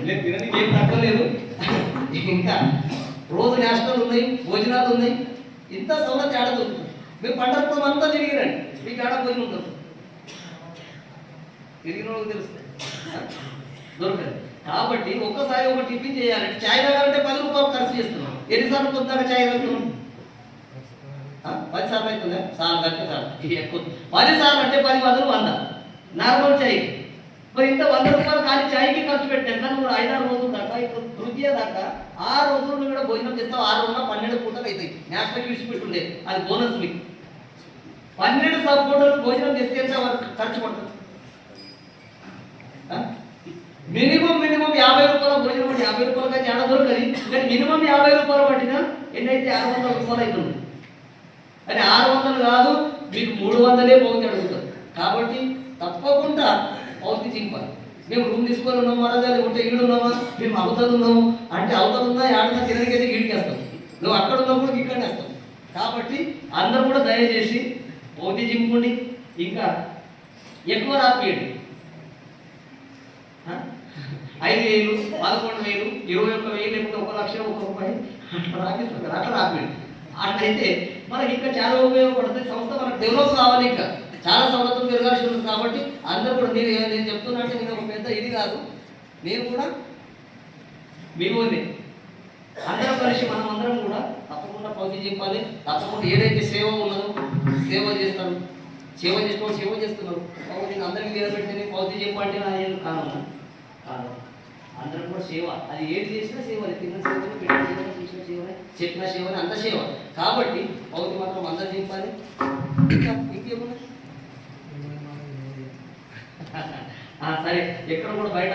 నేను తినడానికి ఏం తక్కువ లేదు. ఇంకా రోజు నేషనల్ ఉన్నాయి, భోజనాలు ఉన్నాయి, ఇంత సౌలభ్యం ఆడ దొరుకుతుంది. మీరు పండగ అంతా తిరిగిరండి, మీకు ఆడ భోజనం దొరుకుతుంది. తిరిగిన వాళ్ళకి తెలుస్తుంది దొరకదు. కాబట్టి ఒక్కసారి ఒక టిఫిన్ చేయాలంటే ఛాయ్ తాగాలంటే 10 రూపాయలు ఖర్చు చేస్తున్నాం. ఎన్నిసార్లు పొద్దుగా ఛాయ్ తాగుతున్నాం? 10 సార్లు అవుతుందా? సార్లు కంటే సార్లు ఎక్కువ. 10 సార్లు అంటే 10 బదులు 100 నార్మల్ ఛాయ్. మరి ఇంత 100 రూపాయలు కానీ ఛాయ్కి ఖర్చు పెట్టాక నువ్వు 5-6 రోజులు దాకా, ఇప్పుడు తృతీయ దాకా 6 రోజులు కూడా భోజనం చేస్తావు. 6 రోజుల 12 పూటలు అవుతాయి. నేషనల్ విడిచిపెట్టుండే అది బోనస్ మీకు. 12 పూటలు భోజనం చేస్తే ఎంత ఖర్చు పడుతుంది? మినిమం 50 రూపాయల భోజనం. 50 రూపాయలకి చాలా దొరకదు, కానీ మినిమం 50 రూపాయలు పట్టినా ఎన్నైతే 600 రూపాయలు అవుతుంది. అని 600 కాదు, మీకు 300 పౌతి అడుగుతారు. కాబట్టి తప్పకుండా పౌతి చింపాలి. మేము రూమ్ తీసుకొని ఉన్నాము మహారాజా, లేకుంటే ఈడు ఉన్నామా, మేము అవతలు ఉన్నాము అంటే అవతలు ఉన్నా ఆడున్నా తినడికైతే ఈడికి వేస్తాం. నువ్వు అక్కడ ఉన్నప్పుడు ఇక్కడనే వేస్తాం. కాబట్టి అందరూ కూడా దయచేసి పౌతి చింపుండి. ఇంకా ఎక్కువ రాపియండి. 5,000, 11,000, 21,000 లేకపోతే 1,00,000, 1 రూపాయి అట్లా రాపిస్తారు. అట్లా రాపియండి. అట్లయితే మనకి ఇంకా చాలా ఉపయోగపడుతుంది. సంస్థ మనకు డెవలప్ కావాలి. ఇంకా చాలా సౌలభ్యం పెరగాల్సి ఉంటుంది. కాబట్టి అందరూ కూడా నేను చెప్తున్నా అంటే నేను ఒక పెద్ద ఇది కాదు, నేను కూడా మీవోనే. అందరం కలిసి మనం అందరం కూడా తప్పకుండా పౌతి చెప్పాలి. తప్పకుండా ఏదైతే సేవ ఉన్నదో సేవ చేస్తాను. సేవ చేసుకోవాలి, సేవ చేస్తున్నారు. నేను అందరికీ నిలబెట్టిన పౌతి చెప్పంటే నా ఏం కాదు. అందరం కూడా సేవ, అది ఏది చేసినా సేవలే. తిన్న సేవలు, పెట్టిన సేవలు, చూసిన సేవలే, చెప్పిన సేవలే, అంత సేవ. కాబట్టి పౌతి మాత్రం అందరు చెప్పాలి. ఇంకేమున్నా సరే, ఎక్కడ కూడా బయట